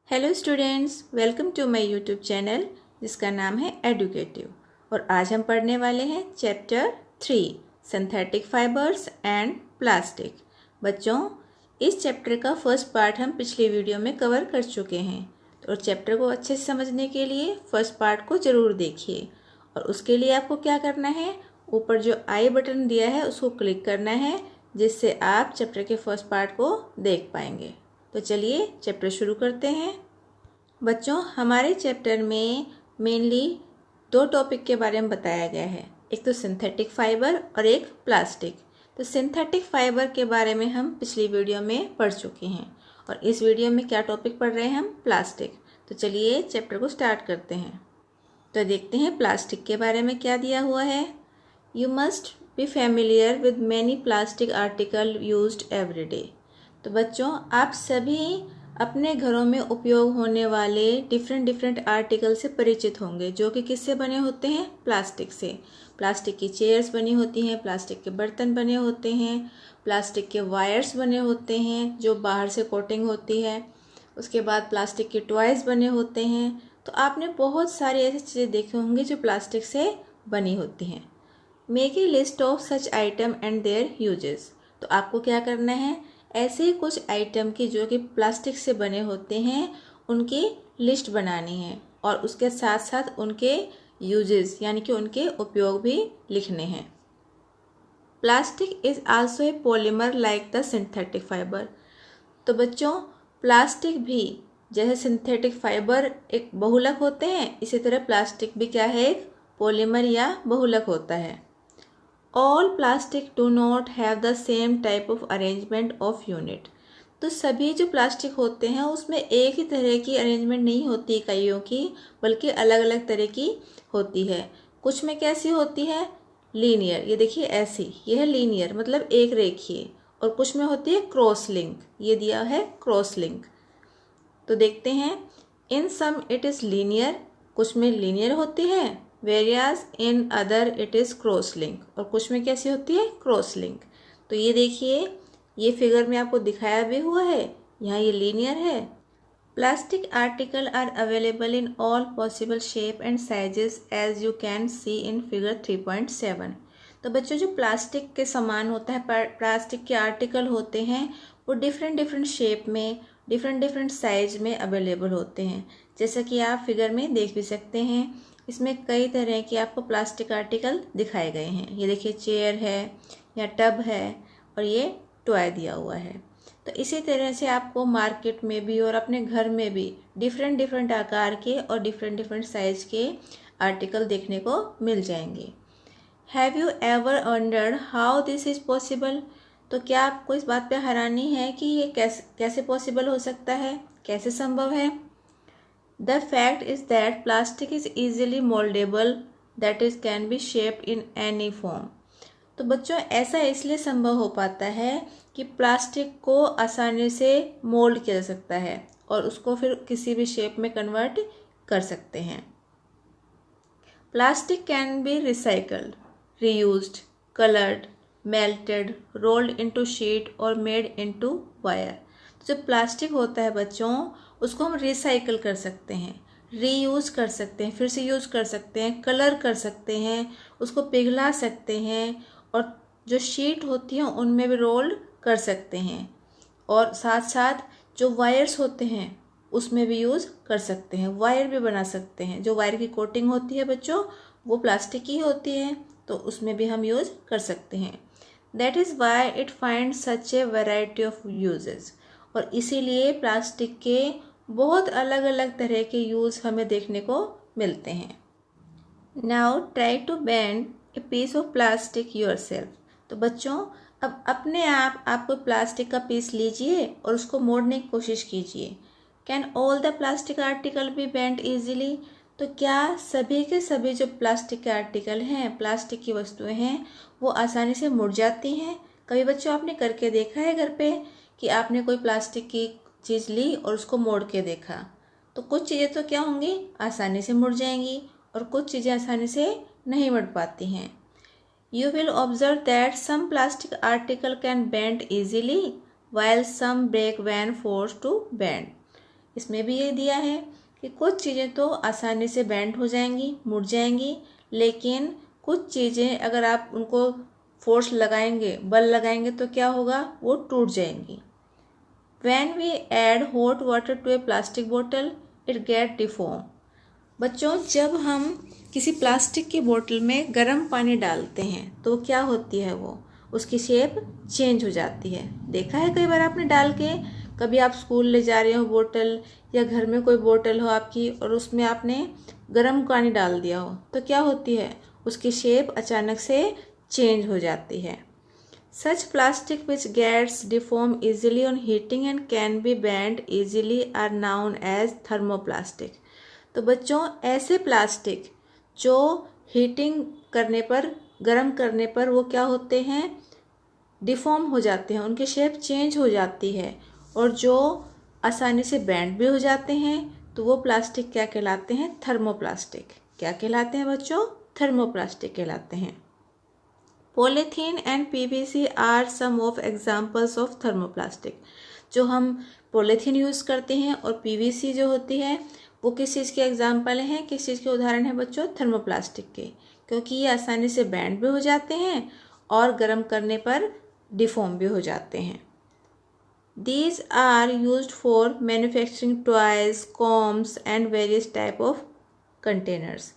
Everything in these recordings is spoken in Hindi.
Hello students, welcome to my YouTube channel जिसका नाम है एडुकेटिव। और आज हम पढ़ने वाले हैं chapter 3 synthetic fibres and plastic. बच्चों, इस चैप्टर का फर्स्ट पार्ट हम पिछली वीडियो में कवर कर चुके हैं, और चैप्टर को अच्छे से समझने के लिए फर्स्ट पार्ट को ज़रूर देखिए। और उसके लिए आपको क्या करना है, ऊपर जो आई बटन दिया है उसको क्लिक करना है, जिससे आप चैप्टर के फर्स्ट पार्ट को देख पाएंगे। तो चलिए चैप्टर शुरू करते हैं। बच्चों, हमारे चैप्टर में मेनली दो टॉपिक के बारे में बताया गया है, एक तो सिंथेटिक फाइबर और एक प्लास्टिक। तो सिंथेटिक फाइबर के बारे में हम पिछली वीडियो में पढ़ चुके हैं, और इस वीडियो में क्या टॉपिक पढ़ रहे हैं हम, प्लास्टिक। तो चलिए चैप्टर को स्टार्ट करते हैं। तो देखते हैं प्लास्टिक के बारे में क्या दिया हुआ है। You must be familiar with many plastic article used every day. तो बच्चों, आप सभी अपने घरों में उपयोग होने वाले डिफरेंट आर्टिकल से परिचित होंगे, जो कि किससे बने होते हैं, प्लास्टिक से। प्लास्टिक की चेयर्स बनी होती हैं, प्लास्टिक के बर्तन बने होते हैं, प्लास्टिक के वायर्स बने होते हैं जो बाहर से कोटिंग होती है। उसके बाद प्लास्टिक के टॉयज़ बने होते हैं। तो आपने बहुत सारी ऐसी चीज़ें देखी होंगी जो प्लास्टिक से बनी होती हैं। Make a list of such item and there uses. तो आपको क्या करना है, ऐसे ही कुछ आइटम की जो कि प्लास्टिक से बने होते हैं उनकी लिस्ट बनानी है, और उसके साथ साथ उनके यूजेस यानी कि उनके उपयोग भी लिखने हैं। Plastic is also a polymer like the synthetic fibre. तो बच्चों, प्लास्टिक भी जैसे सिंथेटिक फाइबर एक बहुलक होते हैं, इसी तरह प्लास्टिक भी क्या है, एक पॉलीमर या बहुलक होता है। All plastic do not have the same type of arrangement of unit। तो सभी जो प्लास्टिक होते हैं उसमें एक ही तरह की अरेंजमेंट नहीं होती इकाइयों की, बल्कि अलग अलग तरह की होती है। कुछ में कैसी होती है, लीनियर, ये देखिए ऐसी, ये है लीनियर मतलब एक रेखीय। और कुछ में होती है क्रॉस लिंक, ये दिया है क्रॉस लिंक। तो देखते हैं, in some it is linear, कुछ में लीनियर होती है, whereas in other it is cross link, और कुछ में कैसी होती है, क्रॉस लिंक। तो ये देखिए, ये फिगर में आपको दिखाया भी हुआ है, यहाँ ये लीनियर है। Plastic article are available in all possible shape and sizes as you can see in figure 3.7। तो बच्चों, जो प्लास्टिक के सामान होता है, प्लास्टिक के आर्टिकल होते हैं, वो डिफरेंट शेप में डिफरेंट साइज में अवेलेबल होते हैं। जैसा कि आप फिगर में देख भी सकते हैं, इसमें कई तरह के आपको प्लास्टिक आर्टिकल दिखाए गए हैं। ये देखिए, चेयर है या टब है, और ये टॉय दिया हुआ है। तो इसी तरह से आपको मार्केट में भी और अपने घर में भी डिफरेंट आकार के और डिफरेंट साइज के आर्टिकल देखने को मिल जाएंगे। Have you ever wondered how this is possible. तो क्या आपको इस बात पे हैरानी है कि ये कैसे पॉसिबल हो सकता है, कैसे संभव है। The fact is that plastic is easily moldable, that is can be shaped in any form। तो बच्चों, ऐसा इसलिए संभव हो पाता है कि प्लास्टिक को आसानी से मोल्ड किया जा सकता है, और उसको फिर किसी भी शेप में कन्वर्ट कर सकते हैं। Plastic can be recycled, reused, coloured, melted, rolled into sheet और मेड इनटू वायर। जो प्लास्टिक होता है बच्चों, उसको हम रिसाइकल कर सकते हैं, रीयूज़ कर सकते हैं, फिर से यूज़ कर सकते हैं, कलर कर सकते हैं, उसको पिघला सकते हैं, और जो शीट होती हैं उनमें भी रोल कर सकते हैं। और साथ साथ जो वायर्स होते हैं उसमें भी यूज़ कर सकते हैं, वायर भी बना सकते हैं। जो वायर की कोटिंग होती है बच्चों, वो प्लास्टिक की होती है, तो उसमें भी हम यूज़ कर सकते हैं। That is why it find such A variety of uses. और इसीलिए प्लास्टिक के बहुत अलग अलग तरह के यूज़ हमें देखने को मिलते हैं। Now try to bend a piece of plastic yourself. तो बच्चों, अब अपने आप कोई प्लास्टिक का पीस लीजिए और उसको मोड़ने की कोशिश कीजिए। Can all the plastic article B bend easily. तो क्या सभी के सभी जो प्लास्टिक के आर्टिकल हैं, प्लास्टिक की वस्तुएं हैं, वो आसानी से मुड़ जाती हैं। कभी बच्चों आपने करके देखा है घर पे कि आपने कोई प्लास्टिक की चीज़ ली और उसको मोड़ के देखा, तो कुछ चीज़ें तो क्या होंगी, आसानी से मुड़ जाएंगी, और कुछ चीज़ें आसानी से नहीं मुड़ पाती हैं। You will observe that some plastic article can bend easily while some break when forced to bend. इसमें भी ये दिया है कि कुछ चीज़ें तो आसानी से बेंड हो जाएंगी, मुड़ जाएंगी, लेकिन कुछ चीज़ें अगर आप उनको फोर्स लगाएंगे, बल लगाएंगे तो क्या होगा, वो टूट जाएंगी। When we add hot water to a plastic bottle, it get deform। बच्चों, जब हम किसी प्लास्टिक की बोतल में गर्म पानी डालते हैं तो क्या होती है, वो उसकी शेप चेंज हो जाती है। देखा है कई बार आपने डाल के, कभी आप स्कूल ले जा रहे हो बोतल, या घर में कोई बोतल हो आपकी और उसमें आपने गर्म पानी डाल दिया हो तो क्या होती है, उसकी शेप अचानक से चेंज हो जाती है। Such plastic which gets deform easily on heating and can be bent easily are known as thermoplastic। तो बच्चों, ऐसे प्लास्टिक जो हीटिंग करने पर, गर्म करने पर वो क्या होते हैं, डिफॉर्म हो जाते हैं, उनकी शेप चेंज हो जाती है और जो आसानी से बेंड भी हो जाते हैं, तो वो प्लास्टिक क्या कहलाते हैं, थर्मोप्लास्टिक। क्या कहलाते हैं बच्चों, थर्मोप्लास्टिक कहलाते हैं। Polythene and PVC are some of examples of thermoplastic. जो हम पॉलीथीन यूज़ करते हैं और पीवीसी जो होती है वो किस चीज़ के एग्जाम्पल हैं, किस चीज़ के उदाहरण हैं बच्चों, थर्मोप्लास्टिक के, क्योंकि ये आसानी से बेंड भी हो जाते हैं और गर्म करने पर डिफॉर्म भी हो जाते हैं। These are used for manufacturing toys, combs and various type of containers।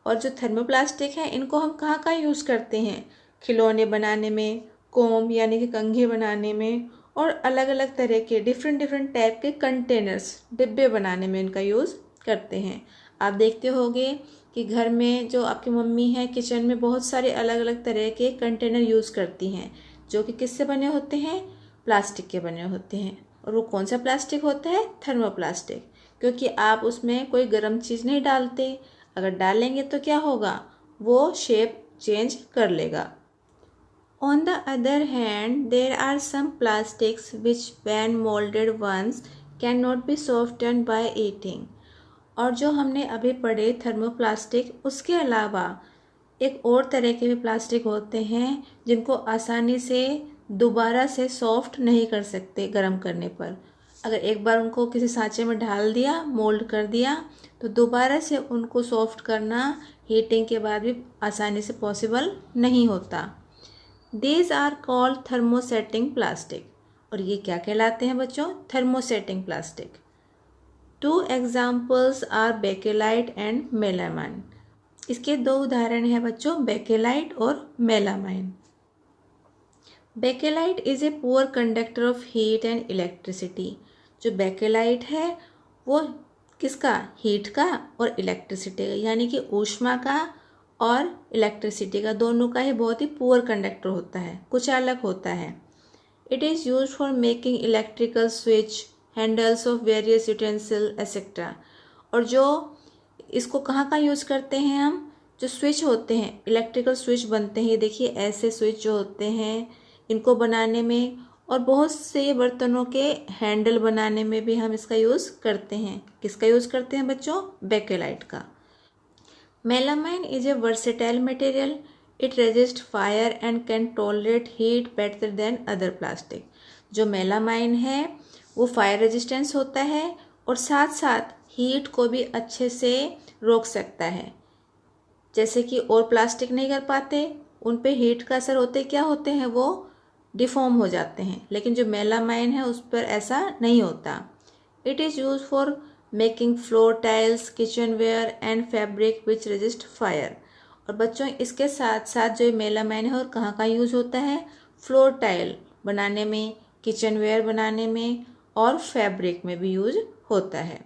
और जो थर्मोप्लास्टिक है इनको हम कहाँ कहाँ यूज़ करते हैं, खिलौने बनाने में, कोम यानी कि कंघे बनाने में, और अलग अलग तरह के डिफरेंट टाइप के कंटेनर्स, डिब्बे बनाने में इनका यूज़ करते हैं। आप देखते होंगे कि घर में जो आपकी मम्मी है किचन में बहुत सारे अलग अलग तरह के कंटेनर यूज़ करती हैं, जो कि किससे बने होते हैं, प्लास्टिक के बने होते हैं। और वो कौन सा प्लास्टिक होता है, थर्मोप्लास्टिक, क्योंकि आप उसमें कोई गर्म चीज़ नहीं डालते, अगर डालेंगे तो क्या होगा, वो शेप चेंज कर लेगा। On the other hand, there are some plastics which when molded once cannot be softened by eating। और जो हमने अभी पढ़े थर्मोप्लास्टिक, उसके अलावा एक और तरह के भी प्लास्टिक होते हैं जिनको आसानी से दोबारा से सॉफ्ट नहीं कर सकते गर्म करने पर। अगर एक बार उनको किसी सांचे में डाल दिया, मोल्ड कर दिया, तो दोबारा से उनको सॉफ्ट करना हीटिंग के बाद भी आसानी से पॉसिबल नहीं होता। These are called thermosetting plastic। और ये क्या कहलाते हैं बच्चों, thermosetting plastic। Two examples are bakelite and melamine। इसके दो उदाहरण हैं बच्चों, बेकेलाइट और melamine. Bakelite is a poor conductor of heat and electricity. जो बेकेलाइट है वो किसका, हीट का और इलेक्ट्रिसिटी का, यानी कि ऊष्मा का और इलेक्ट्रिसिटी का, दोनों का ही बहुत ही पुअर कंडक्टर होता है, कुछ अलग होता है। It is use for making electrical switch, handles of various utensil etcetera. और जो इसको कहाँ कहाँ यूज़ करते हैं हम, जो स्विच होते हैं, इलेक्ट्रिकल स्विच बनते हैं, ये देखिए ऐसे स्विच जो होते हैं इनको बनाने में, और बहुत से बर्तनों के हैंडल बनाने में भी हम इसका यूज़ करते हैं। किसका यूज़ करते हैं बच्चों, बेकेलाइट का। Melamine is a versatile material. It resists fire and can tolerate heat better than other plastic। जो मेलामाइन है वो फायर रेजिस्टेंस होता है और साथ साथ हीट को भी अच्छे से रोक सकता है। जैसे कि और प्लास्टिक नहीं कर पाते, उन पे हीट का असर होते क्या होते हैं, वो डिफॉर्म हो जाते हैं, लेकिन जो मेलामाइन है उस पर ऐसा नहीं होता। It is use for making floor tiles, kitchenware and fabric which resist fire. और बच्चों इसके साथ साथ जो मेलामाइन है और कहाँ कहाँ यूज़ होता है, फ्लोर टाइल बनाने में, किचन वेयर बनाने में और फैब्रिक में भी यूज होता है।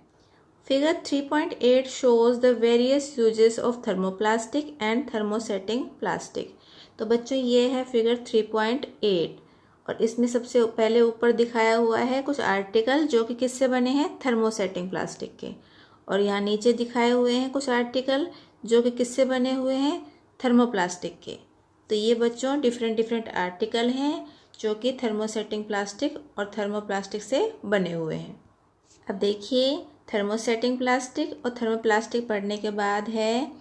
Figure 3.8 shows the various uses of thermoplastic and thermosetting plastic. तो बच्चों ये है फिगर 3.8 और इसमें सबसे पहले ऊपर दिखाया हुआ है कुछ आर्टिकल जो कि किससे बने हैं, थर्मोसेटिंग प्लास्टिक के, और यहाँ नीचे दिखाए हुए हैं कुछ आर्टिकल जो कि किससे बने हुए हैं, थर्मोप्लास्टिक के। तो ये बच्चों डिफरेंट आर्टिकल हैं जो कि थर्मोसेटिंग प्लास्टिक और थर्मोप्लास्टिक से बने हुए हैं। अब देखिए थर्मोसेटिंग प्लास्टिक और थर्मोप्लास्टिक पढ़ने के बाद है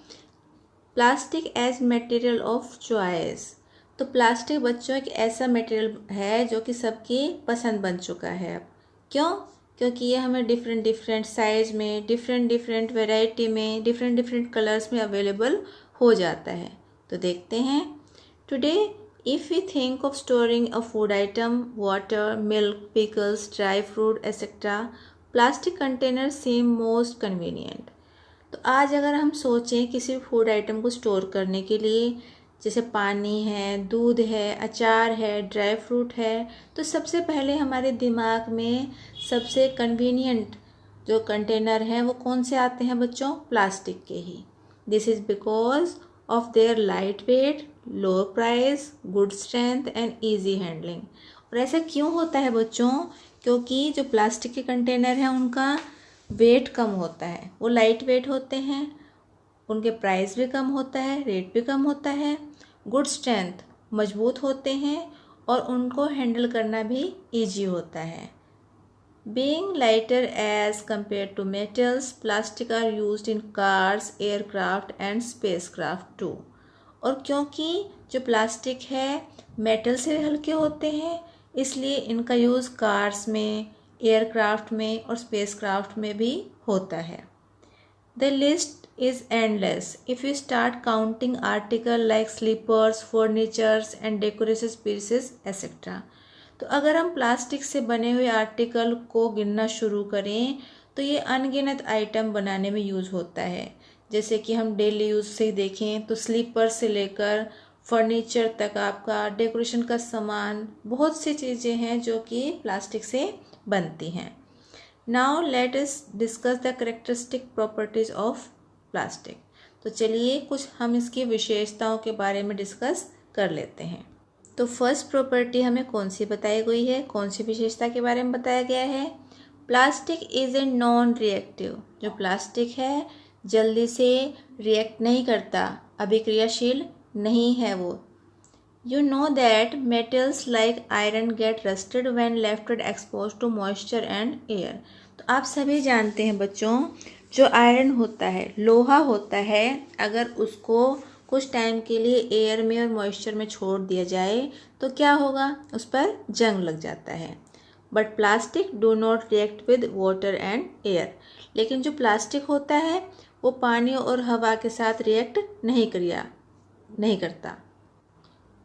plastic as material of choice. तो प्लास्टिक बच्चों एक ऐसा मटेरियल है जो कि सबकी पसंद बन चुका है अब। क्यों? क्योंकि ये हमें डिफरेंट डिफरेंट साइज़ में, डिफरेंट डिफरेंट वैरायटी में, डिफरेंट डिफरेंट कलर्स में अवेलेबल हो जाता है। तो देखते हैं। Today if we think of storing a food item, water, milk, pickles, dry fruit etcetera, plastic container seem most convenient. तो आज अगर हम सोचें किसी फूड आइटम को स्टोर करने के लिए, जैसे पानी है, दूध है, अचार है, ड्राई फ्रूट है, तो सबसे पहले हमारे दिमाग में सबसे कन्वीनियंट जो कंटेनर हैं वो कौन से आते हैं बच्चों? प्लास्टिक के ही। This is because of their light weight, low price, good strength and easy handling. और ऐसा क्यों होता है बच्चों? क्योंकि जो प्लास्टिक के कंटेनर हैं उनका वेट कम होता है, वो लाइट वेट होते हैं, उनके प्राइस भी कम होता है, रेट भी कम होता है, गुड स्ट्रेंथ मजबूत होते हैं और उनको हैंडल करना भी इजी होता है। Being lighter as compare to metals, plastic are used in cars, aircraft and spacecraft too. और क्योंकि जो प्लास्टिक है मेटल से हल्के होते हैं, इसलिए इनका यूज़ कार्स में, एयरक्राफ्ट में और स्पेसक्राफ्ट में भी होता है। The list is endless. If you start counting articles like slippers, furnitures and decoration pieces, etc. तो अगर हम प्लास्टिक से बने हुए आर्टिकल को गिनना शुरू करें तो ये अनगिनत आइटम बनाने में यूज़ होता है। जैसे कि हम डेली यूज़ से देखें तो स्लीपर से लेकर फर्नीचर तक, आपका डेकोरेशन का सामान, बहुत सी चीज़ें हैं जो कि प्लास्टिक से बनती हैं। Now let us discuss the characteristic properties of plastic. तो चलिए कुछ हम इसकी विशेषताओं के बारे में डिस्कस कर लेते हैं। तो फर्स्ट प्रॉपर्टी हमें कौन सी बताई गई है, कौन सी विशेषता के बारे में बताया गया है? Plastic is a non reactive. जो प्लास्टिक है जल्दी से रिएक्ट नहीं करता, अभिक्रियाशील नहीं है वो। You know that metals like iron get rusted when left exposed to moisture and air. तो आप सभी जानते हैं बच्चों, जो आयरन होता है, लोहा होता है, अगर उसको कुछ टाइम के लिए एयर में और मॉइस्चर में छोड़ दिया जाए तो क्या होगा? उस पर जंग लग जाता है। But plastic do not react with water and air. लेकिन जो प्लास्टिक होता है वो पानी और हवा के साथ रिएक्ट नहीं करता।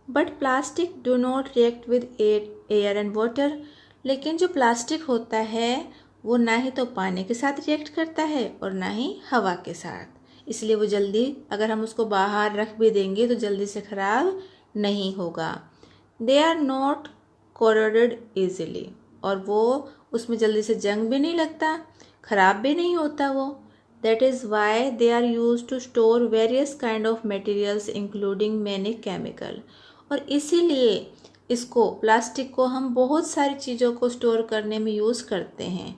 But plastic do not react with air and water. लेकिन जो प्लास्टिक होता है वो ना ही तो पानी के साथ रिएक्ट करता है और ना ही हवा के साथ, इसलिए वो जल्दी, अगर हम उसको बाहर रख भी देंगे तो जल्दी से ख़राब नहीं होगा। They are not corroded easily. और वो उसमें जल्दी से जंग भी नहीं लगता, ख़राब भी नहीं होता वो। That is why they are use to store various kind of materials including many chemical. और इसीलिए इसको, प्लास्टिक को, हम बहुत सारी चीज़ों को स्टोर करने में यूज़ करते हैं।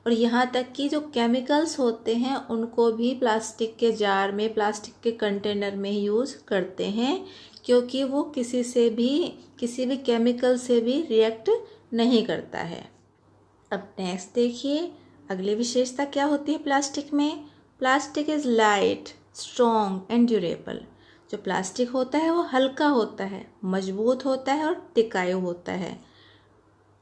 और यहाँ तक कि जो केमिकल्स होते हैं उनको भी प्लास्टिक के जार में, प्लास्टिक के कंटेनर में यूज़ करते हैं, क्योंकि वो किसी भी केमिकल से भी रिएक्ट नहीं करता है। अब नेक्स्ट देखिए, अगली विशेषता क्या होती है प्लास्टिक में? Plastic is light, strong and durable. जो प्लास्टिक होता है वो हल्का होता है, मजबूत होता है और टिकाऊ होता है।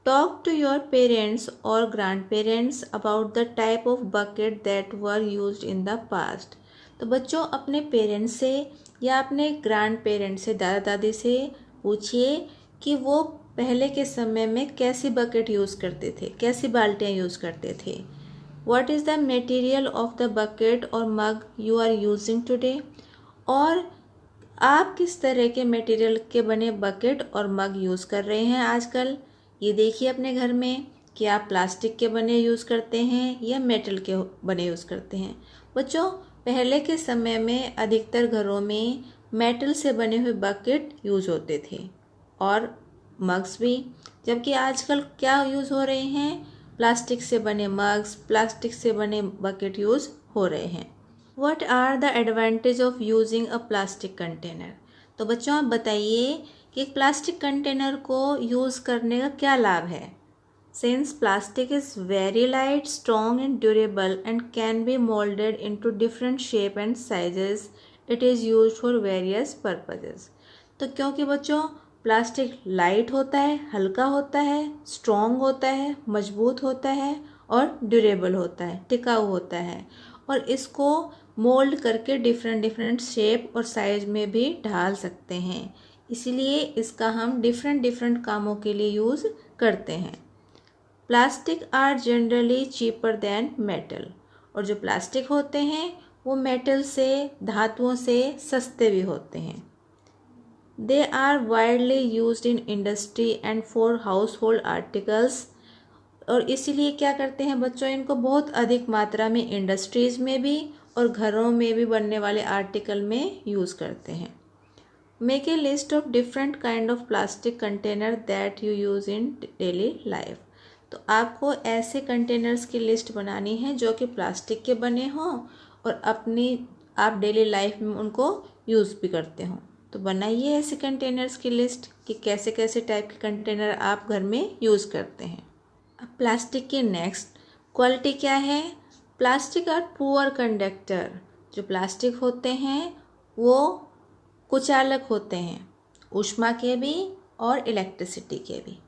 टॉक टू योर पेरेंट्स और grand parents about the type of bucket that were used in the past. तो बच्चों अपने पेरेंट्स से या अपने ग्रैंड पेरेंट्स से, दादा दादी से पूछिए कि वो पहले के समय में कैसी बकेट यूज़ करते थे, कैसी बाल्टियाँ यूज़ करते थे। What is the material of the bucket और मग यू आर यूजिंग टुडे। और आप किस तरह के मटेरियल के बने बकेट और मग यूज़ कर रहे हैं आजकल। ये देखिए अपने घर में कि आप प्लास्टिक के बने यूज़ करते हैं या मेटल के बने यूज़ करते हैं। बच्चों पहले के समय में अधिकतर घरों में मेटल से बने हुए बकेट यूज़ होते थे और मग्स भी, जबकि आजकल क्या यूज़ हो रहे हैं? प्लास्टिक से बने मग्स, प्लास्टिक से बने बकेट यूज़ हो रहे हैं। What are the advantage of using a plastic container? तो बच्चों आप बताइए कि प्लास्टिक कंटेनर को यूज़ करने का क्या लाभ है। Since plastic is very light, strong and durable and can be molded into different shape and sizes, it is used for various purposes. तो क्योंकि बच्चों प्लास्टिक लाइट होता है, हल्का होता है, स्ट्रॉन्ग होता है, मजबूत होता है और ड्यूरेबल होता है, टिकाऊ होता है, और इसको मोल्ड करके डिफरेंट डिफरेंट शेप और साइज में भी ढाल सकते हैं। इसीलिए इसका हम डिफरेंट डिफरेंट कामों के लिए यूज़ करते हैं। Plastic are generally cheaper than metal, और जो प्लास्टिक होते हैं वो मेटल से, धातुओं से सस्ते भी होते हैं। They are widely used in industry and for household articles, और इसीलिए क्या करते हैं बच्चों, इनको बहुत अधिक मात्रा में इंडस्ट्रीज़ में भी और घरों में भी बनने वाले आर्टिकल में यूज़ करते हैं। Make a list of different kind of plastic container that you use in daily life. तो आपको ऐसे कंटेनर्स की लिस्ट बनानी है जो कि प्लास्टिक के बने हों और आप डेली लाइफ में उनको यूज़ भी करते हों। तो बनाइए ऐसे कंटेनर्स की लिस्ट कि कैसे कैसे टाइप के कंटेनर आप घर में यूज़ करते हैं। अब प्लास्टिक की नेक्स्ट क्वालिटी क्या है? Plastic are poor conductor. जो प्लास्टिक होते हैं वो कुचालक होते हैं, ऊष्मा के भी और इलेक्ट्रिसिटी के भी।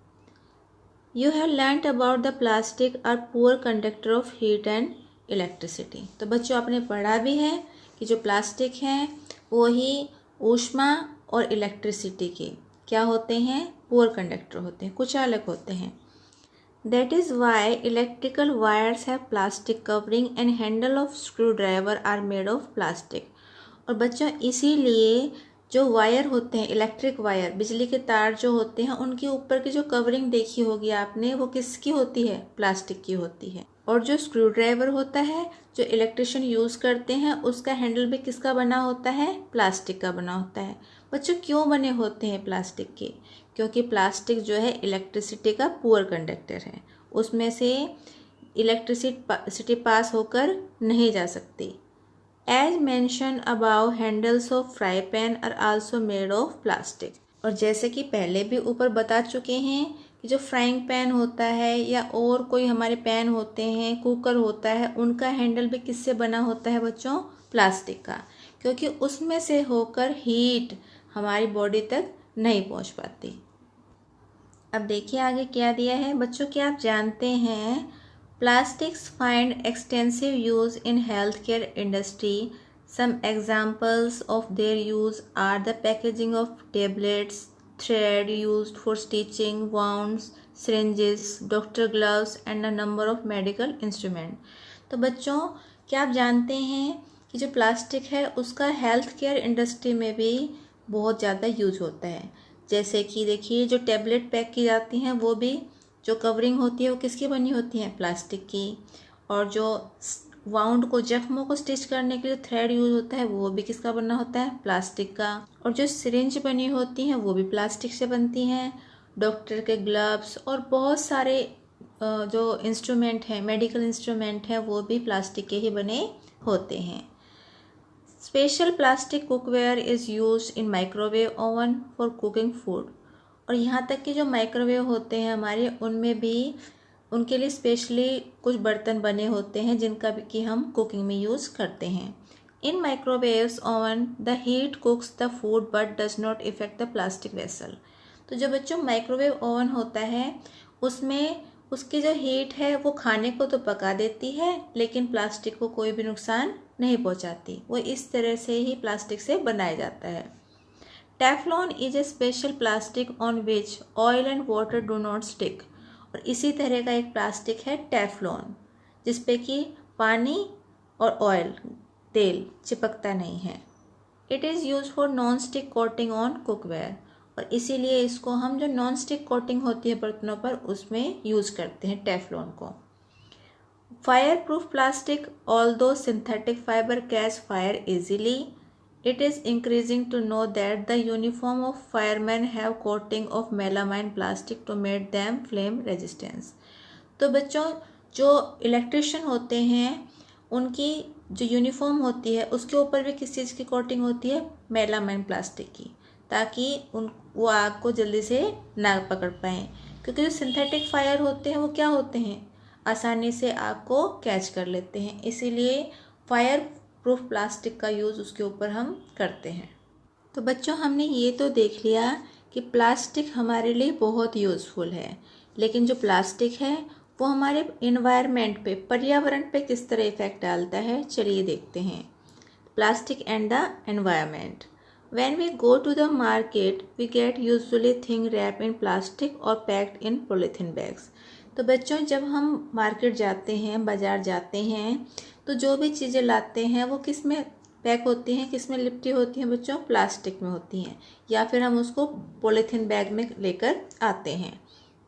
You have learned about the plastic are poor conductor of heat and electricity. तो बच्चों आपने पढ़ा भी है कि जो प्लास्टिक हैं वो ही ऊष्मा और इलेक्ट्रिसिटी के क्या होते हैं? पुअर कंडक्टर होते हैं, कुचालक होते हैं। That is why electrical wires have plastic covering and handle of screwdriver are made of plastic. और बच्चों इसीलिए जो वायर होते हैं, इलेक्ट्रिक वायर, बिजली के तार जो होते हैं, उनके ऊपर की जो कवरिंग देखी होगी आपने, वो किसकी होती है? प्लास्टिक की होती है। और जो स्क्रू ड्राइवर होता है जो इलेक्ट्रिशियन यूज़ करते हैं, उसका हैंडल भी किसका बना होता है? प्लास्टिक का बना होता है। बच्चों क्यों बने होते हैं प्लास्टिक के? क्योंकि प्लास्टिक जो है इलेक्ट्रिसिटी का पुअर कंडक्टर है, उसमें से इलेक्ट्रिसिटी पास होकर नहीं जा सकती। As mention about handles of fry pan are also made of plastic. और जैसे कि पहले भी ऊपर बता चुके हैं कि जो फ्राइंग पैन होता है या और कोई हमारे पैन होते हैं, कुकर होता है, उनका हैंडल भी किससे बना होता है बच्चों? प्लास्टिक का, क्योंकि उसमें से होकर हीट हमारी बॉडी तक नहीं पहुंच पाती। अब देखिए आगे क्या दिया है बच्चों, क्या आप जानते हैं plastics find extensive use in health care industry. Some examples of their use are the packaging of tablets, thread used for stitching wounds, syringes, doctor gloves and a number of medical instrument. तो बच्चों क्या आप जानते हैं कि जो प्लास्टिक है उसका हेल्थ केयर इंडस्ट्री में भी बहुत ज़्यादा यूज होता है। जैसे कि देखिए जो टेबलेट पैक की जाती हैं वो भी जो कवरिंग होती है वो किसकी बनी होती है? प्लास्टिक की। और जो वाउंड को, जख्मों को स्टिच करने के लिए थ्रेड यूज होता है वो भी किसका बना होता है? प्लास्टिक का। और जो सिरिंज बनी होती हैं वो भी प्लास्टिक से बनती हैं। डॉक्टर के ग्लव्स और बहुत सारे जो इंस्ट्रूमेंट हैं, मेडिकल इंस्ट्रूमेंट हैं, वो भी प्लास्टिक के ही बने होते हैं। Special plastic cookware is use in microwave oven for cooking food. और यहाँ तक कि जो माइक्रोवेव होते हैं हमारे, उनमें भी उनके लिए स्पेशली कुछ बर्तन बने होते हैं जिनका भी कि हम कुकिंग में यूज़ करते हैं। In microwaves oven the heat cooks the food but does not effect the plastic vessel. तो जो बच्चों माइक्रोवेव ओवन होता है उसमें उसकी जो हीट है वो खाने को तो पका देती है लेकिन प्लास्टिक को कोई भी नुकसान नहीं पहुंचाती। वो इस तरह से ही प्लास्टिक से बनाया जाता है। Teflon is a special plastic on which oil and water do not stick. और इसी तरह का एक प्लास्टिक है टेफ्लॉन, जिसपे कि पानी और ऑयल, तेल चिपकता नहीं है। It is use for non stick coating on cookware. और इसीलिए इसको हम जो नॉन स्टिक कोटिंग होती है बर्तनों पर उसमें यूज़ करते हैं टेफ्लॉन को। Fire proof plastic although synthetic fibre catch fire easily, it is increasing to know that the uniform of firemen have coating of melamine plastic to make them flame resistance। तो बच्चों जो इलेक्ट्रिशियन होते हैं उनकी जो यूनिफॉर्म होती है उसके ऊपर भी किस चीज़ की कोटिंग होती है? मेलामाइन प्लास्टिक की, ताकि वो आग को जल्दी से ना पकड़ पाएँ। क्योंकि जो सिंथेटिक फायर होते हैं वो क्या होते हैं? आसानी से आग को कैच कर लेते हैं, इसीलिए फायर प्रूफ प्लास्टिक का यूज़ उसके ऊपर हम करते हैं। तो बच्चों हमने ये तो देख लिया कि प्लास्टिक हमारे लिए बहुत यूज़फुल है, लेकिन जो प्लास्टिक है वो हमारे इन्वायरमेंट पे, पर्यावरण पे किस तरह इफ़ेक्ट डालता है, चलिए देखते हैं। Plastic and the environment. When we go to the market, we get usually things wrapped in plastic or packed in polythene bags. तो बच्चों, जब हम मार्केट जाते हैं, बाज़ार जाते हैं, तो जो भी चीज़ें लाते हैं वो किस में पैक होती हैं, किस में लिपटी होती हैं बच्चों? प्लास्टिक में होती हैं, या फिर हम उसको पॉलीथीन बैग में लेकर आते हैं।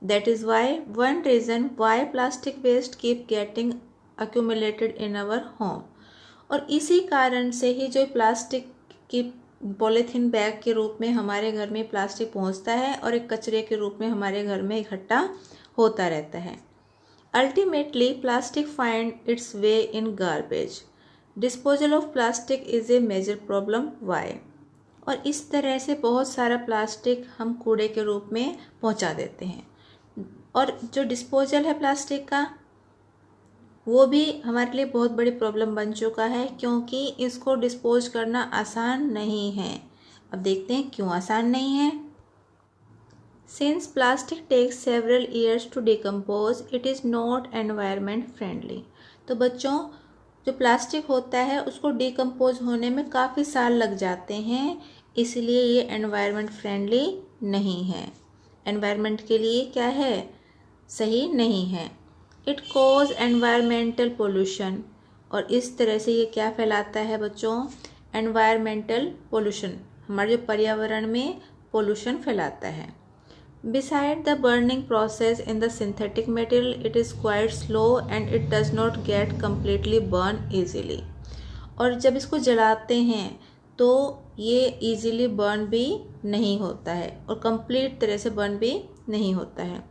That is why one reason why plastic waste keep getting accumulated in our home. और इसी कारण से ही जो प्लास्टिक की पॉलीथीन बैग के रूप में हमारे घर में प्लास्टिक पहुंचता है और एक कचरे के रूप में हमारे घर में इकट्ठा होता रहता है। Ultimately plastic find its way in garbage. Disposal of plastic is a major problem. Why? और इस तरह से बहुत सारा प्लास्टिक हम कूड़े के रूप में पहुंचा देते हैं, और जो डिस्पोजल है प्लास्टिक का, वो भी हमारे लिए बहुत बड़ी प्रॉब्लम बन चुका है, क्योंकि इसको डिस्पोज करना आसान नहीं है। अब देखते हैं क्यों आसान नहीं है। Since plastic takes several years to decompose, it is not environment friendly. तो बच्चों, जो प्लास्टिक होता है उसको डिकम्पोज होने में काफ़ी साल लग जाते हैं, इसलिए ये एनवायरनमेंट फ्रेंडली नहीं है, एनवायरनमेंट के लिए क्या है, सही नहीं है। It cause environmental pollution. और इस तरह से ये क्या फैलाता है बच्चों? एनवायरमेंटल पोल्यूशन, हमारे जो पर्यावरण में पोल्यूशन फैलाता है। Beside the burning process in the synthetic material, it is quite slow and it does not get completely burn easily. और जब इसको जलाते हैं तो ये ईजीली बर्न भी नहीं होता है और कंप्लीट तरह से बर्न भी नहीं होता है।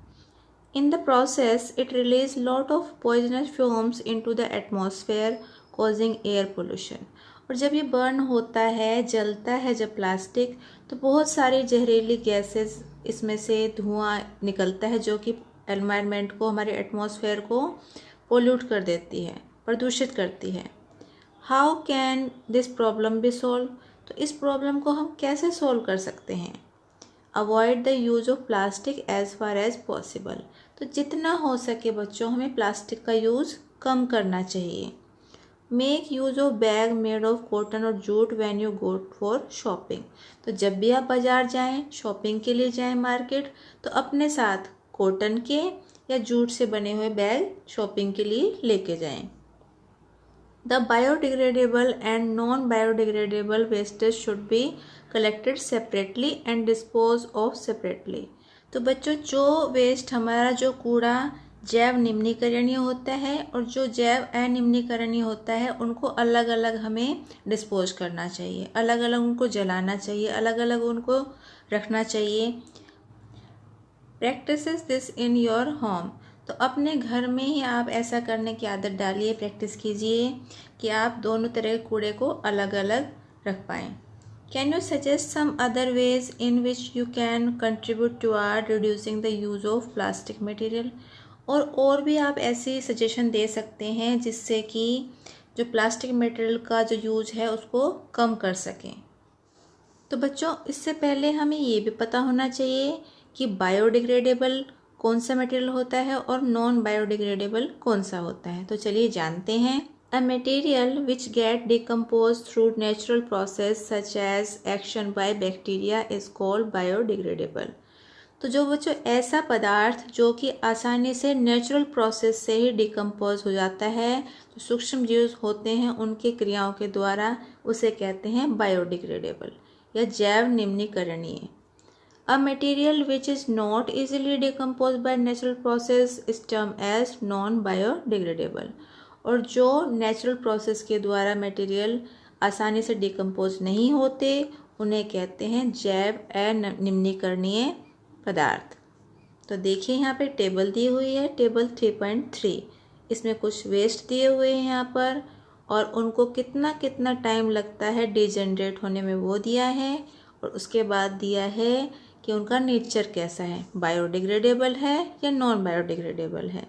In the process, it releases lot of poisonous fumes into the atmosphere, causing air pollution. और जब ये बर्न होता है, जलता है जब प्लास्टिक, तो बहुत सारी जहरीली गैसेस इसमें से धुआं निकलता है, जो कि एनवायरनमेंट को, हमारे एटमॉस्फेयर को पोल्यूट कर देती है, प्रदूषित करती है। How can this problem be solve? तो इस प्रॉब्लम को हम कैसे सॉल्व कर सकते हैं? Avoid the use of plastic as far as possible. तो जितना हो सके बच्चों, हमें प्लास्टिक का यूज़ कम करना चाहिए। Make use of bag made of cotton और jute when you go for shopping. तो जब भी आप बाज़ार जाएं, शॉपिंग के लिए जाएं मार्केट, तो अपने साथ कॉटन के या जूट से बने हुए बैग शॉपिंग के लिए लेके जाएं। The biodegradable and non biodegradable wastage should be collected separately and dispose of separately. तो बच्चों, जो वेस्ट हमारा, जो कूड़ा जैव निम्नीकरणीय होता है और जो जैव अनिम्नीकरणीय होता है, उनको अलग अलग हमें डिस्पोज करना चाहिए, अलग अलग उनको जलाना चाहिए, अलग अलग उनको रखना चाहिए। Practice this in your home. तो अपने घर में ही आप ऐसा करने की आदत डालिए, प्रैक्टिस कीजिए कि आप दोनों तरह के कूड़े को अलग अलग रख पाएँ। Can you suggest some other ways in which you can contribute toward reducing the use of plastic material? और भी आप ऐसी सजेशन दे सकते हैं जिससे कि जो प्लास्टिक मटेरियल का जो यूज है उसको कम कर सकें। तो बच्चों, इससे पहले हमें ये भी पता होना चाहिए कि बायोडिग्रेडेबल कौन सा मटेरियल होता है और नॉन बायोडिग्रेडेबल कौन सा होता है। तो चलिए जानते हैं। A material which get decomposed through natural process such as action by bacteria is called biodegradable. तो जो बच्चों, ऐसा पदार्थ जो कि आसानी से नेचुरल प्रोसेस से ही डिकम्पोज हो जाता है, जो सूक्ष्म जीव होते हैं उनकी क्रियाओं के द्वारा, उसे कहते हैं बायोडिग्रेडेबल या जैव निम्नीकरणीय। A material which is not easily decomposed by natural process is termed as non-biodegradable. और जो नेचुरल प्रोसेस के द्वारा मटेरियल आसानी से डिकम्पोज नहीं होते, उन्हें कहते हैं जैव अनिम्नीकरणीय पदार्थ। तो देखिए यहाँ पे टेबल दी हुई है, टेबल 3.3। इसमें कुछ वेस्ट दिए हुए हैं यहाँ पर, और उनको कितना कितना टाइम लगता है डिजनरेट होने में वो दिया है, और उसके बाद दिया है कि उनका नेचर कैसा है, बायोडिग्रेडेबल है या नॉन बायोडिग्रेडेबल है।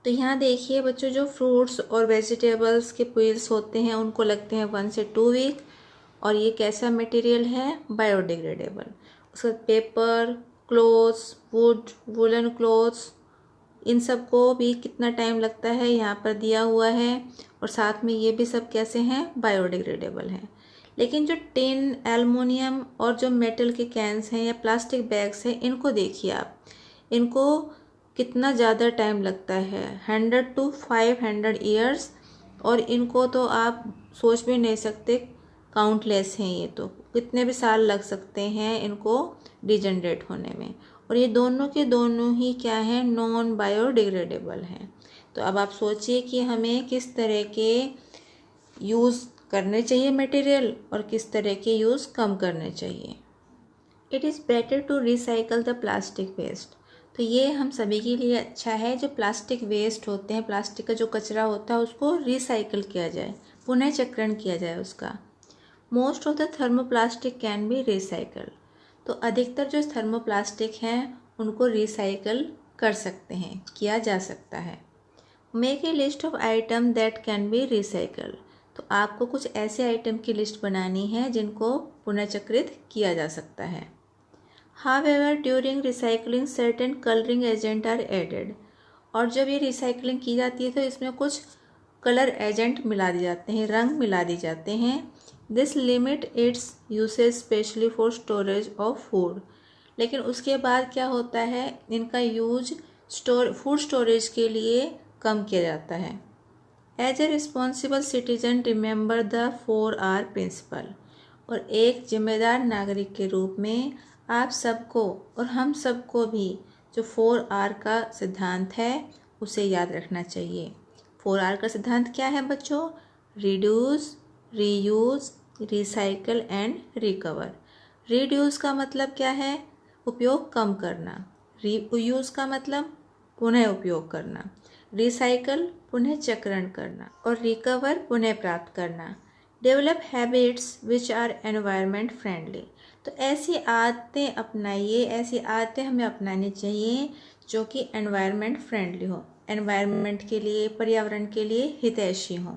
तो यहाँ देखिए बच्चों, जो फ्रूट्स और वेजिटेबल्स के पील्स होते हैं उनको लगते हैं 1 से 2 वीक, और ये कैसा मटेरियल है, बायोडिग्रेडेबल। उसके बाद paper, clothes, would, woollen clothes in सब को भी कितना टाइम लगता है यहाँ पर दिया हुआ है, और साथ में ये भी सब कैसे हैं, बायोडिग्रेडेबल हैं। लेकिन जो टिन, एल्युमिनियम और जो मेटल के कैंस हैं या प्लास्टिक बैग्स हैं, इनको देखिए आप, इनको कितना ज़्यादा टाइम लगता है, 100 to 500 ईयर्स, और इनको तो आप सोच भी नहीं सकते, काउंटलेस हैं, ये तो कितने भी साल लग सकते हैं इनको डिजनरेट होने में। और ये दोनों के दोनों ही क्या हैं, नॉन बायोडिग्रेडेबल हैं। तो अब आप सोचिए कि हमें किस तरह के यूज़ करने चाहिए मटेरियल और किस तरह के यूज़ कम करने चाहिए। It is better to recycle the plastic waste. तो ये हम सभी के लिए अच्छा है, जो प्लास्टिक वेस्ट होते हैं, प्लास्टिक का जो कचरा होता है, उसको रिसाइकल किया जाए, पुनः चक्रण किया जाए उसका। Most of the thermoplastic can be recycle. तो अधिकतर जो थर्मोप्लास्टिक हैं उनको रिसाइकल कर सकते हैं, किया जा सकता है। Make a list of item that can be recycle. तो आपको कुछ ऐसे आइटम की लिस्ट बनानी है जिनको पुनर्चक्रित किया जा सकता है। However, during recycling certain coloring agent are added। और जब ये रिसाइकलिंग की जाती है तो इसमें कुछ कलर एजेंट मिला दिए जाते हैं, रंग मिला दिए जाते हैं। This limit it's usage specially for storage of food. लेकिन उसके बाद क्या होता है, इनका यूज फूड स्टोरेज के लिए कम किया जाता है। As a responsible citizen remember the 4R principle. और एक जिम्मेदार नागरिक के रूप में आप सबको और हम सबको भी जो 4R का सिद्धांत है उसे याद रखना चाहिए। 4R का सिद्धांत क्या है बच्चों? Reduce, reuse, recycle and recover. Reduce का मतलब क्या है? उपयोग कम करना। रीयूज का मतलब पुनः उपयोग करना। रिसाइकल पुनः चक्रण करना, और रिकवर पुनः प्राप्त करना। Develop habits which are environment friendly. तो ऐसी आदतें अपनाइए, ऐसी आदतें हमें अपनानी चाहिए जो कि एनवायरनमेंट फ्रेंडली हो, एनवायरनमेंट के लिए, पर्यावरण के लिए हितैषी हो।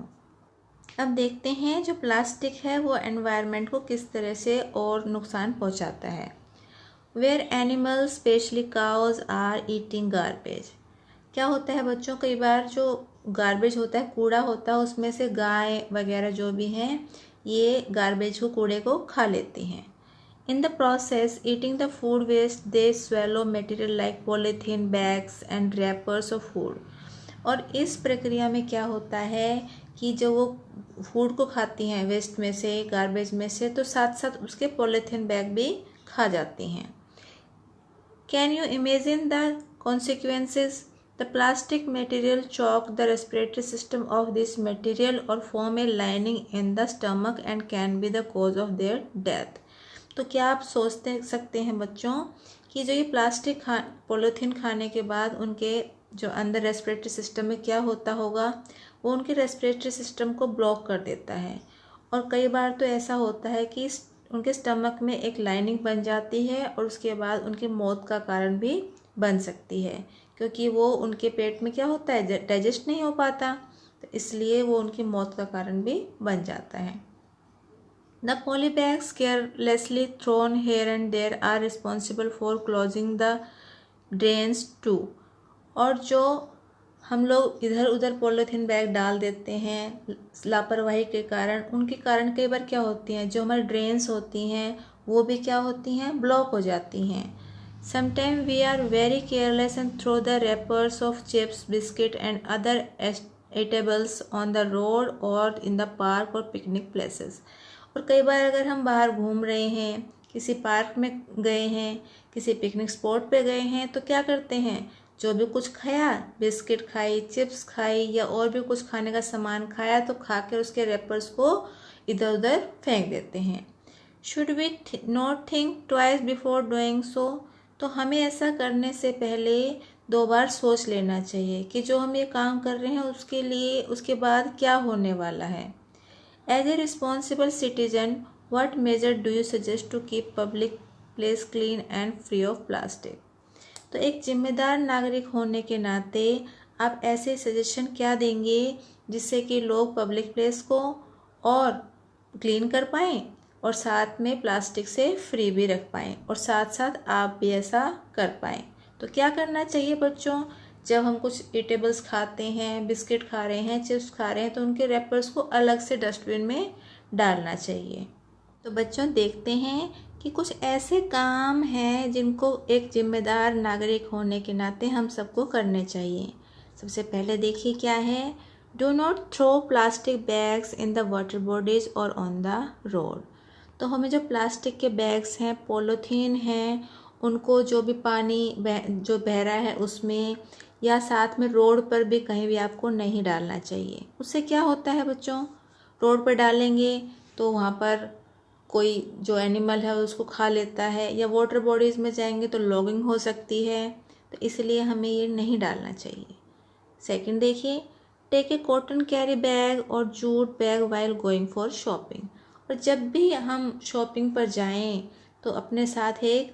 अब देखते हैं जो प्लास्टिक है वो एनवायरनमेंट को किस तरह से और नुकसान पहुंचाता है। Where animals specially cows are eating garbage. क्या होता है बच्चों, कई बार जो गार्बेज होता है, कूड़ा होता है, उसमें से गाय वगैरह जो भी हैं ये गार्बेज को, कूड़े को खा लेती हैं। In the process, eating the food waste, they swallow material like polythene bags and wrappers of food। और इस प्रक्रिया में क्या होता है कि जो वो फूड को खाती हैं वेस्ट में से, गार्बेज में से, तो साथ साथ उसके पॉलीथीन बैग भी खा जाती हैं। Can you imagine the consequences? The plastic material choke the respiratory system of this material और form a lining in the stomach and can be the cause of their death. तो क्या आप सोचते सकते हैं बच्चों कि जो ये प्लास्टिक पॉलीथीन खाने के बाद उनके जो अंदर रेस्पिरेटरी सिस्टम में क्या होता होगा, वो उनके रेस्पिरेटरी सिस्टम को ब्लॉक कर देता है। और कई बार तो ऐसा होता है कि उनके स्टमक में एक लाइनिंग बन जाती है और उसके बाद उनकी मौत का कारण भी बन सकती है, क्योंकि वो उनके पेट में क्या होता है, डाइजेस्ट नहीं हो पाता, तो इसलिए वो उनकी मौत का कारण भी बन जाता है। The polybags carelessly thrown here and there are responsible for closing the drains too। और जो हम लोग इधर उधर पॉलीथीन बैग डाल देते हैं लापरवाही के कारण, उनके कारण कई बार क्या होती हैं, जो हमारी ड्रेन्स होती हैं वो भी क्या होती हैं, ब्लॉक हो जाती हैं। Sometimes we are very careless and throw the wrappers of chips, biscuit and other eatables on the road or in the park or picnic places। और कई बार अगर हम बाहर घूम रहे हैं, किसी पार्क में गए हैं, किसी पिकनिक स्पॉट पे गए हैं, तो क्या करते हैं, जो भी कुछ खाया, बिस्किट खाई, चिप्स खाई या और भी कुछ खाने का सामान खाया, तो खाकर उसके रैपर्स को इधर उधर फेंक देते हैं। Should we not think twice before doing so. तो हमें ऐसा करने से पहले 2 बार सोच लेना चाहिए कि जो हम ये काम कर रहे हैं उसके लिए उसके बाद क्या होने वाला है। As a responsible citizen, what measure do you suggest to keep public place clean and free of plastic? तो एक जिम्मेदार नागरिक होने के नाते आप ऐसे सजेशन क्या देंगे जिससे कि लोग पब्लिक प्लेस को और क्लीन कर पाएँ और साथ में प्लास्टिक से फ्री भी रख पाएँ और साथ साथ आप भी ऐसा कर पाएँ। तो क्या करना चाहिए बच्चों जब हम कुछ ईटेबल्स खाते हैं, बिस्किट खा रहे हैं, चिप्स खा रहे हैं, तो उनके रैपर्स को अलग से डस्टबिन में डालना चाहिए। तो बच्चों देखते हैं कि कुछ ऐसे काम हैं जिनको एक जिम्मेदार नागरिक होने के नाते हम सबको करने चाहिए। सबसे पहले देखिए क्या है, do not throw plastic bags in the water bodies और ऑन द रोड। तो हमें जो प्लास्टिक के बैग्स हैं, पॉलीथीन हैं, उनको जो भी पानी जो बह रहा है उसमें या साथ में रोड पर भी कहीं भी आपको नहीं डालना चाहिए। उससे क्या होता है बच्चों, रोड पर डालेंगे तो वहाँ पर कोई जो एनिमल है उसको खा लेता है, या वाटर बॉडीज़ में जाएंगे तो लॉगिंग हो सकती है, तो इसलिए हमें ये नहीं डालना चाहिए। सेकंड देखिए, take a cotton carry bag और jute bag while going for shopping. और जब भी हम शॉपिंग पर जाएं तो अपने साथ एक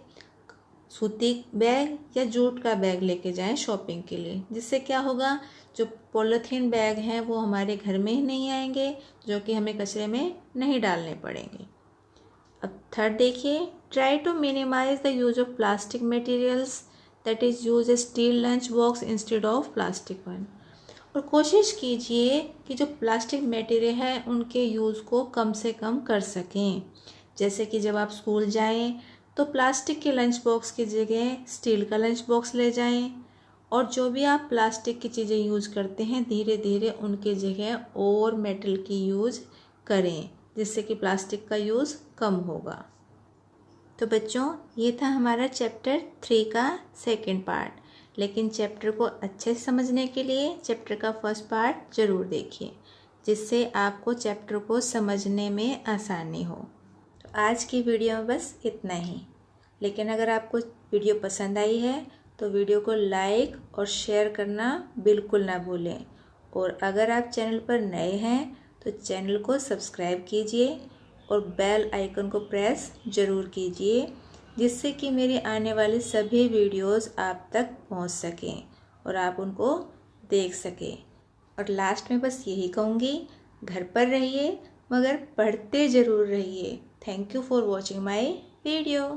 सूती बैग या जूट का बैग लेके जाएं शॉपिंग के लिए, जिससे क्या होगा, जो पॉलीथीन बैग हैं वो हमारे घर में ही नहीं आएंगे, जो कि हमें कचरे में नहीं डालने पड़ेंगे। अब थर्ड देखिए, try to minimise the use of plastic materials, that is use a steel lunch box instead of plastic one. और कोशिश कीजिए कि जो प्लास्टिक मटेरियल है उनके यूज़ को कम से कम कर सकें। जैसे कि जब आप स्कूल जाएं तो प्लास्टिक के लंच बॉक्स की जगह स्टील का लंच बॉक्स ले जाएं, और जो भी आप प्लास्टिक की चीज़ें यूज़ करते हैं धीरे धीरे उनके जगह और मेटल की यूज़ करें, जिससे कि प्लास्टिक का यूज़ कम होगा। तो बच्चों ये था हमारा चैप्टर 3 का सेकंड पार्ट, लेकिन चैप्टर को अच्छे से समझने के लिए चैप्टर का फर्स्ट पार्ट ज़रूर देखिए, जिससे आपको चैप्टर को समझने में आसानी हो। तो आज की वीडियो में बस इतना ही, लेकिन अगर आपको वीडियो पसंद आई है तो वीडियो को लाइक और शेयर करना बिल्कुल ना भूलें, और अगर आप चैनल पर नए हैं तो चैनल को सब्सक्राइब कीजिए और बेल आइकन को प्रेस ज़रूर कीजिए, जिससे कि मेरे आने वाले सभी वीडियोस आप तक पहुंच सकें और आप उनको देख सकें। और लास्ट में बस यही कहूँगी, घर पर रहिए मगर पढ़ते ज़रूर रहिए। Thank you for watching my video.